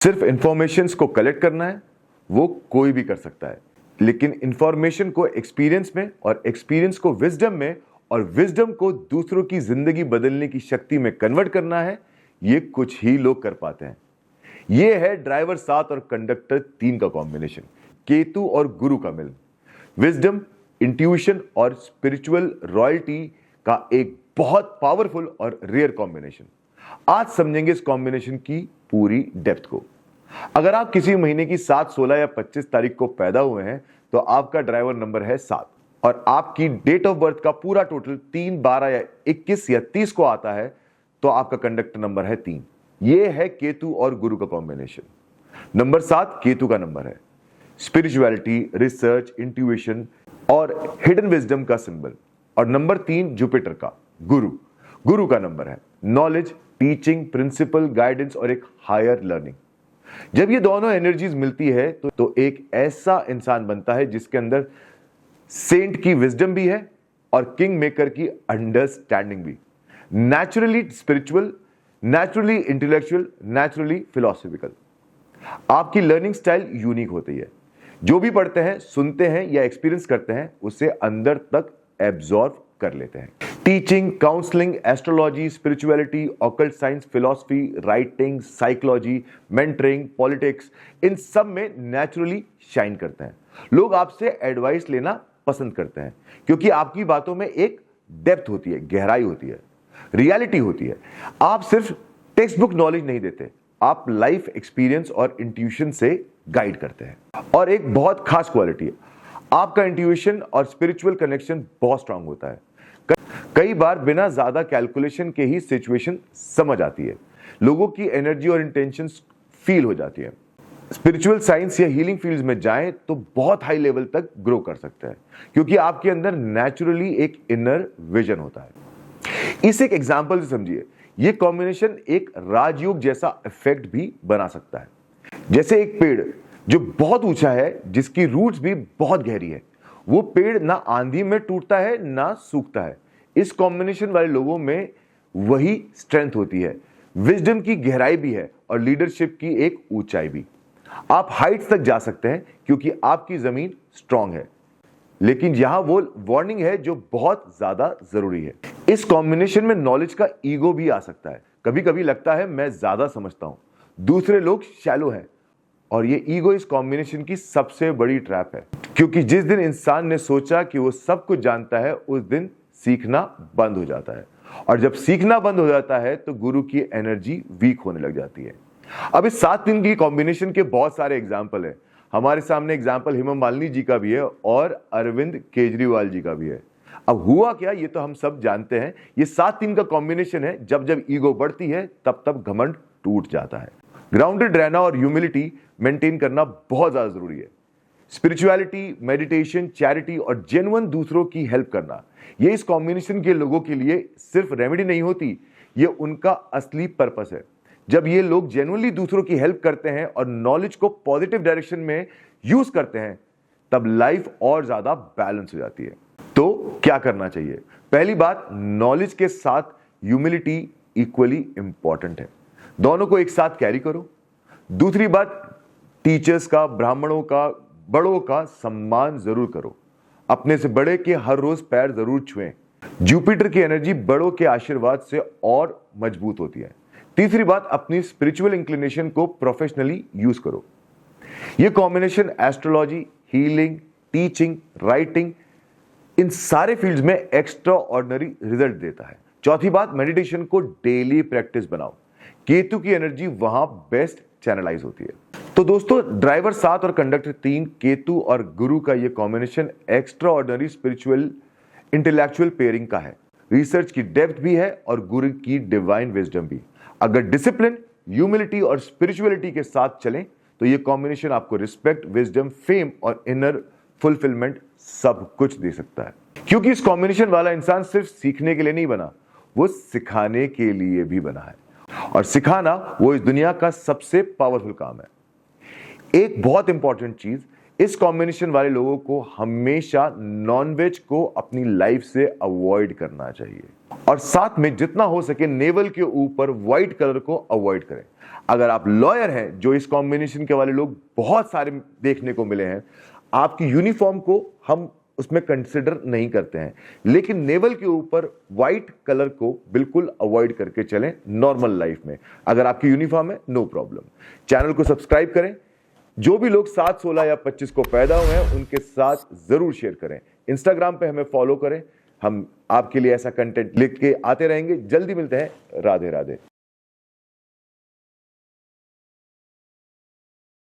सिर्फ इंफॉर्मेशंस को कलेक्ट करना है वो कोई भी कर सकता है, लेकिन इंफॉर्मेशन को एक्सपीरियंस में और एक्सपीरियंस को विजडम में और विजडम को दूसरों की जिंदगी बदलने की शक्ति में कन्वर्ट करना है, ये कुछ ही लोग कर पाते हैं। ये है ड्राइवर 7 और कंडक्टर 3 का कॉम्बिनेशन, केतु और गुरु का मिलन, विजडम, इंट्यूशन और स्पिरिचुअल रॉयल्टी का एक बहुत पावरफुल और रेयर कॉम्बिनेशन। आज समझेंगे इस कॉम्बिनेशन की पूरी डेप्थ को। अगर आप किसी महीने की 7, 16 या 25 तारीख को पैदा हुए हैं तो आपका ड्राइवर नंबर है 7 और आपकी डेट ऑफ बर्थ का पूरा टोटल 3, 12 या 21 या 30 को आता है तो आपका कंडक्टर नंबर है 3। यह है केतु और गुरु का कॉम्बिनेशन। नंबर 7 केतु का नंबर है, स्पिरिचुअलिटी, रिसर्च, इंट्यूशन और हिडन विजडम का सिंबल। और नंबर 3 जुपिटर का गुरु का नंबर है, नॉलेज, टीचिंग, प्रिंसिपल, गाइडेंस और एक हायर लर्निंग। जब ये दोनों एनर्जीज मिलती है तो एक ऐसा इंसान बनता है जिसके अंदर सेंट की विजडम भी है और किंग मेकर की अंडरस्टैंडिंग भी। Naturally spiritual, naturally intellectual, naturally philosophical. आपकी लर्निंग स्टाइल यूनिक होती है। जो भी पढ़ते हैं, सुनते हैं या एक्सपीरियंस करते हैं उसे अंदर तक एब्जॉर्ब कर लेते हैं। Teaching, counselling, astrology, spirituality, occult science, philosophy, writing, psychology, mentoring, politics, इन सब में नेचुरली शाइन करते हैं। लोग आपसे एडवाइस लेना पसंद करते हैं क्योंकि आपकी बातों में एक डेप्थ होती है, गहराई होती है, रियलिटी होती है। आप सिर्फ टेक्स्ट बुक नॉलेज नहीं देते, आप लाइफ एक्सपीरियंस और इंट्यूशन से गाइड करते हैं। और एक बहुत खास क्वालिटी है, आपका इंट्यूशन और स्पिरिचुअल कनेक्शन बहुत स्ट्रांग होता है। कई बार बिना ज्यादा कैलकुलेशन के ही सिचुएशन समझ आती है, लोगों की एनर्जी और इंटेंशंस फील हो जाती है। स्पिरिचुअल साइंस या हीलिंग फील्ड्स में जाएं तो बहुत हाई लेवल तक ग्रो कर सकते हैं क्योंकि आपके अंदर नेचुरली एक इनर विजन होता है। इसे एक एग्जांपल से समझिए, यह कॉम्बिनेशन एक राजयोग जैसा इफेक्ट भी बना सकता है। जैसे एक पेड़ जो बहुत ऊंचा है, जिसकी रूट्स भी बहुत गहरी है, वो पेड़ ना आंधी में टूटता है ना सूखता है। इस कॉम्बिनेशन वाले लोगों में वही स्ट्रेंथ होती है, विजडम की गहराई भी है और लीडरशिप की एक ऊंचाई भी। आप हाइट्स तक जा सकते हैं क्योंकि आपकी जमीन स्ट्रांग है, लेकिन यहां वो वार्निंग है जो बहुत ज्यादा जरूरी है। इस कॉम्बिनेशन में नॉलेज का ईगो भी आ सकता है। कभी कभी लगता है मैं ज्यादा समझता हूं, दूसरे लोग शैलो हैं, और ये ईगो इस कॉम्बिनेशन की सबसे बड़ी ट्रैप है क्योंकि जिस दिन इंसान ने सोचा कि वो सब कुछ जानता है उस दिन सीखना बंद हो जाता है, और जब सीखना बंद हो जाता है तो गुरु की एनर्जी वीक होने लग जाती है। अब इस 7 दिन की कॉम्बिनेशन के बहुत सारे एग्जाम्पल हैं। हमारे सामने एग्जाम्पल हेमा मालिनी जी का भी है और अरविंद केजरीवाल जी का भी है। अब हुआ क्या ये तो हम सब जानते हैं। ये 7 दिन का कॉम्बिनेशन है, जब जब ईगो बढ़ती है तब तब घमंड टूट जाता है। ग्राउंडेड रहना और ह्यूमिलिटी मेंटेन करना बहुत ज्यादा जरूरी है। स्पिरिचुअलिटी, मेडिटेशन, चैरिटी और जेन्युइन दूसरों की हेल्प करना, ये इस कॉम्बिनेशन के लोगों के लिए सिर्फ रेमेडी नहीं होती, ये उनका असली पर्पस है। जब ये लोग जेन्युइनली दूसरों की हेल्प करते हैं और नॉलेज को पॉजिटिव डायरेक्शन में यूज करते हैं तब लाइफ और ज्यादा बैलेंस हो जाती है। तो क्या करना चाहिए? पहली बात, नॉलेज के साथ ह्यूमिलिटी इक्वली इंपॉर्टेंट है, दोनों को एक साथ कैरी करो। दूसरी बात, टीचर्स का, ब्राह्मणों का, बड़ों का सम्मान जरूर करो। अपने से बड़े के हर रोज पैर जरूर छुएं। जुपिटर की एनर्जी बड़ों के आशीर्वाद से और मजबूत होती है। तीसरी बात, अपनी स्पिरिचुअल इंक्लिनेशन को प्रोफेशनली यूज करो। यह combination astrology, healing, teaching, writing, इन सारे फील्ड्स में एक्स्ट्रा ऑर्डिनरी रिजल्ट देता है। चौथी बात, मेडिटेशन को डेली प्रैक्टिस बनाओ। केतु की एनर्जी वहां बेस्ट चैनलाइज होती है। तो दोस्तों, ड्राइवर 7 और कंडक्टर 3, केतु और गुरु का यह combination extra ordinary spiritual intellectual pairing का है। रिसर्च की डेप्थ भी है और गुरु की डिवाइन विजडम भी। अगर डिसिप्लिन, ह्यूमिलिटी और स्पिरिचुअलिटी के साथ चलें तो यह कॉम्बिनेशन आपको रिस्पेक्ट, विजडम, फेम और इनर फुलफिलमेंट सब कुछ दे सकता है। क्योंकि इस कॉम्बिनेशन वाला इंसान सिर्फ सीखने के लिए नहीं बना, वो सिखाने के लिए भी बना है, और सिखाना वो इस दुनिया का सबसे पावरफुल काम है। एक बहुत इंपॉर्टेंट चीज, इस कॉम्बिनेशन वाले लोगों को हमेशा नॉनवेज को अपनी लाइफ से अवॉइड करना चाहिए, और साथ में जितना हो सके नेवल के ऊपर व्हाइट कलर को अवॉइड करें। अगर आप लॉयर हैं, जो इस कॉम्बिनेशन के वाले लोग बहुत सारे देखने को मिले हैं, आपकी यूनिफॉर्म को हम उसमें कंसिडर नहीं करते हैं, लेकिन नेवल के ऊपर व्हाइट कलर को बिल्कुल अवॉइड करके चलें नॉर्मल लाइफ में। अगर आपकी यूनिफॉर्म है, नो प्रॉब्लम। चैनल को सब्सक्राइब करें। जो भी लोग 7, 16 या 25 को पैदा हुए हैं उनके साथ जरूर शेयर करें। इंस्टाग्राम पे हमें फॉलो करें। हम आपके लिए ऐसा कंटेंट लिख के आते रहेंगे। जल्दी मिलते हैं। राधे राधे।